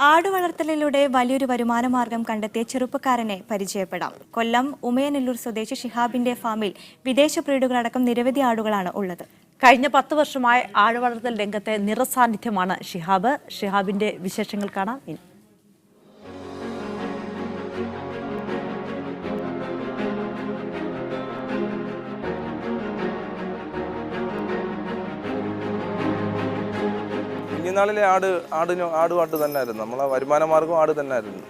ആടുവളർത്തലിലൂടെ വലിയൊരു വരുമാന മാർഗം കണ്ടെത്തിയ ചെറുപ്പക്കാരനെ പരിചയപ്പെടാം. കൊല്ലം ഉമയനെല്ലൂർ സ്വദേശി ഷിഹാബിന്റെ ഫാമിൽ വിദേശ ബ്രീഡുകളടക്കം നിരവധി ആടുകളാണ് ഉള്ളത്. കഴിഞ്ഞ 10 വർഷമായി ആടുവളർത്തൽ രംഗത്തെ നിറസാന്നിധ്യമാണ് ഷിഹാബ്. ഷിഹാബിന്റെ വിശേഷങ്ങൾ കാണാം ഇനി. കുഞ്ഞുനാളിലെ ആടുപാട്ട് തന്നെയായിരുന്നു. നമ്മളെ വരുമാന മാർഗം ആട് തന്നെയായിരുന്നു.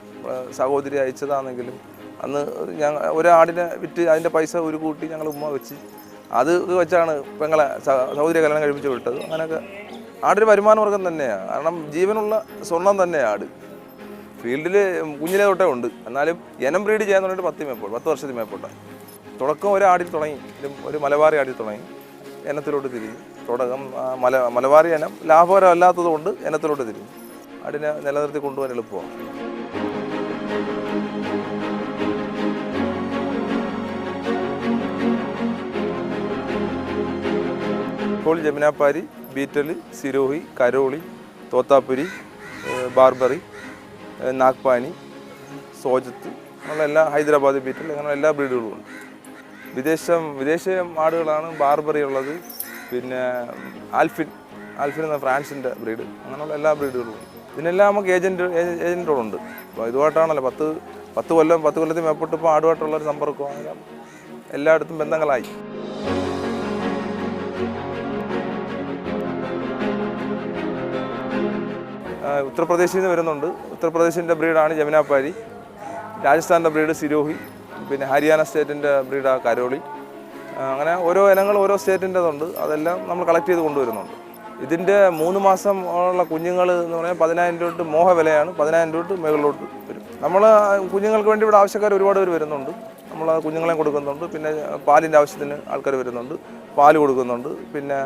സഹോദരി അയച്ചതാണെങ്കിലും അന്ന് ഒരാടിനെ വിറ്റ് അതിൻ്റെ പൈസ ഒരു കൂട്ടി ഞങ്ങൾ ഉമ്മ വെച്ച് അത് വെച്ചാണ് പെങ്ങളെ സഹോദരി കല്യാണം കഴിപ്പിച്ച് വിട്ടത്. അങ്ങനെയൊക്കെ ആടൊരു വരുമാന മാർഗം തന്നെയാണ്. കാരണം ജീവനുള്ള സ്വർണം തന്നെയാണ് ആട്. ഫീൽഡിൽ കുഞ്ഞിലെ തൊട്ടേ ഉണ്ട്. എന്നാലും ഇനം ബ്രീഡ് ചെയ്യാൻ തുടങ്ങിയിട്ട് 10 വർഷത്തിൽ മേപ്പോട്ടാണ്. തുടക്കം ഒരാടിൽ തുടങ്ങി, ഒരു മലബാറി ആടിൽ തുടങ്ങി ഇനത്തിലോട്ട് തിരിഞ്ഞു. തുടക്കം മലബാറി ഇനം ലാഭകരം അല്ലാത്തത് കൊണ്ട് ഇനത്തിലോട്ട് തിരിഞ്ഞു. ആടിനെ നിലനിർത്തി കൊണ്ടുപോകാൻ എളുപ്പമാണ്. ഇപ്പോൾ ജമുനാപ്പാരി, ബീറ്റൽ, സിരോഹി, കരോളി, തോത്താപ്പുരി, ബാർബറി, നാഗ്പാനി, സോജത്ത് അങ്ങനെയുള്ള എല്ലാ, ഹൈദരാബാദ് ബീറ്റൽ അങ്ങനെ എല്ലാ ബ്രീഡുകളും ഉണ്ട്. വിദേശ ആടുകളാണ് ബാർബറി ഉള്ളത്. പിന്നെ ആൽഫിൻ എന്ന ഫ്രാൻസിൻ്റെ ബ്രീഡ്, അങ്ങനെയുള്ള എല്ലാ ബ്രീഡുകളും ഉണ്ട്. ഇതിനെല്ലാം നമുക്ക് ഏജൻറ്റുകളുണ്ട്. അപ്പോൾ ഇതുമായിട്ടാണല്ലോ 10 കൊല്ലത്തിൽ മേപ്പോട്ട് ഇപ്പോൾ ആടുമായിട്ടുള്ളൊരു സമ്പർക്കം എല്ലായിടത്തും ബന്ധങ്ങളായി. ഉത്തർപ്രദേശിൽ നിന്ന് വരുന്നുണ്ട്. ഉത്തർപ്രദേശിൻ്റെ ബ്രീഡാണ് ജമുനാപ്പാരി. രാജസ്ഥാൻ്റെ ബ്രീഡ് സിരോഹി. പിന്നെ ഹരിയാന സ്റ്റേറ്റിൻ്റെ ബ്രീഡാണ് കരോളി. അങ്ങനെ ഓരോ ഇനങ്ങൾ ഓരോ സ്റ്റേറ്റിൻ്റെതുണ്ട്. അതെല്ലാം നമ്മൾ കളക്ട് ചെയ്ത് കൊണ്ടുവരുന്നുണ്ട്. ഇതിൻ്റെ 3 മാസം ഉള്ള കുഞ്ഞുങ്ങൾ എന്ന് പറഞ്ഞാൽ 10,000 രൂപ മോഹ വിലയാണ്. 10,000 രൂപ മുകളിലോട്ട് വരും. നമ്മൾ കുഞ്ഞുങ്ങൾക്ക് വേണ്ടി ഇവിടെ ആവശ്യക്കാർ ഒരുപാട് പേര് വരുന്നുണ്ട്. നമ്മൾ കുഞ്ഞുങ്ങളെ കൊടുക്കുന്നുണ്ട്. പിന്നെ പാലിൻ്റെ ആവശ്യത്തിന് ആൾക്കാർ വരുന്നുണ്ട്, പാല് കൊടുക്കുന്നുണ്ട്. പിന്നെ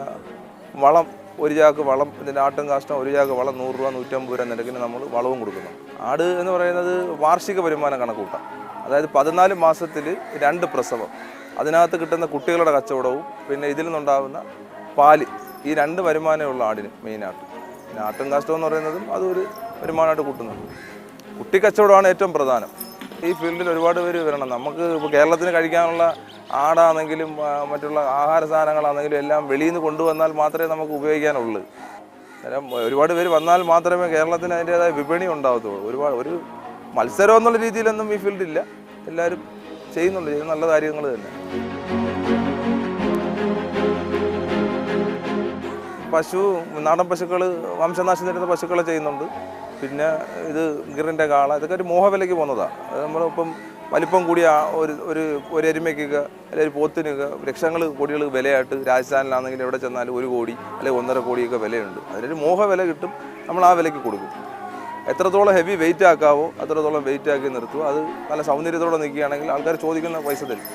വളം, ഒരു ചാക്ക് വളം, ഇതിൻ്റെ ആട്ടും കാഷ്ടം ഒരു ചാക്ക് വളം 100 രൂപ 150 രൂപ നിരക്കിന് നമ്മൾ വളവും കൊടുക്കുന്നുണ്ട്. ആട് എന്ന് പറയുന്നത് വാർഷിക വരുമാനം കണക്കൂട്ടാം. അതായത് 14 മാസത്തിൽ 2 പ്രസവം, അതിനകത്ത് കിട്ടുന്ന കുട്ടികളുടെ കച്ചവടവും പിന്നെ ഇതിൽ നിന്നുണ്ടാകുന്ന പാല്, ഈ 2 വരുമാനമുള്ള ആടിന് മെയിനായിട്ട്. പിന്നെ ആട്ടും കാഷ്ടം എന്ന് പറയുന്നതും അതൊരു വരുമാനമായിട്ട് കൂട്ടുന്നുണ്ട്. കുട്ടിക്കച്ചവടമാണ് ഏറ്റവും പ്രധാനം. ഈ ഫീൽഡിൽ ഒരുപാട് പേര് വരണം. നമുക്ക് ഇപ്പോൾ കേരളത്തിന് കഴിക്കാനുള്ള ആടാണെങ്കിലും മറ്റുള്ള ആഹാര സാധനങ്ങളാണെങ്കിലും എല്ലാം വെളിയിൽ നിന്ന് കൊണ്ടുവന്നാൽ മാത്രമേ നമുക്ക് ഉപയോഗിക്കാനുള്ളൂ. അന്നേരം ഒരുപാട് പേര് വന്നാൽ മാത്രമേ കേരളത്തിന് അതിൻ്റേതായ വിപണി ഉണ്ടാകത്തുള്ളൂ. ഒരു മത്സരം എന്നുള്ള രീതിയിലൊന്നും ഈ ഫീൽഡില്ല. എല്ലാവരും ചെയ്യുന്നുണ്ട്, നല്ല കാര്യങ്ങൾ തന്നെ. നാടൻ പശുക്കൾ, വംശനാശം നേരിടുന്ന പശുക്കളെ ചെയ്യുന്നുണ്ട്. പിന്നെ ഇത് ഗിറിൻ്റെ കാള, ഇതൊക്കെ ഒരു മോഹവിലയ്ക്ക് പോകുന്നതാണ്. അത് നമ്മളിപ്പം വലിപ്പം കൂടിയ ഒരു എരുമയ്ക്കൊക്കെ അല്ലെങ്കിൽ ഒരു പോത്തിനൊക്കെ ലക്ഷങ്ങൾ കോടികൾ വിലയായിട്ട് രാജസ്ഥാനിലാണെങ്കിൽ എവിടെ ചെന്നാലും 1 കോടി അല്ലെങ്കിൽ 1.5 കോടിയൊക്കെ വിലയുണ്ട്. അതിനൊരു മോഹവില കിട്ടും. നമ്മൾ ആ വിലയ്ക്ക് കൊടുക്കും. എത്രത്തോളം ഹെവി വെയിറ്റ് ആക്കാവോ അത്രത്തോളം വെയിറ്റ് ആക്കി നിർത്തുക. അത് നല്ല സൗന്ദര്യത്തോടെ നിൽക്കുകയാണെങ്കിൽ ആൾക്കാർ ചോദിക്കുന്ന പൈസ തരും.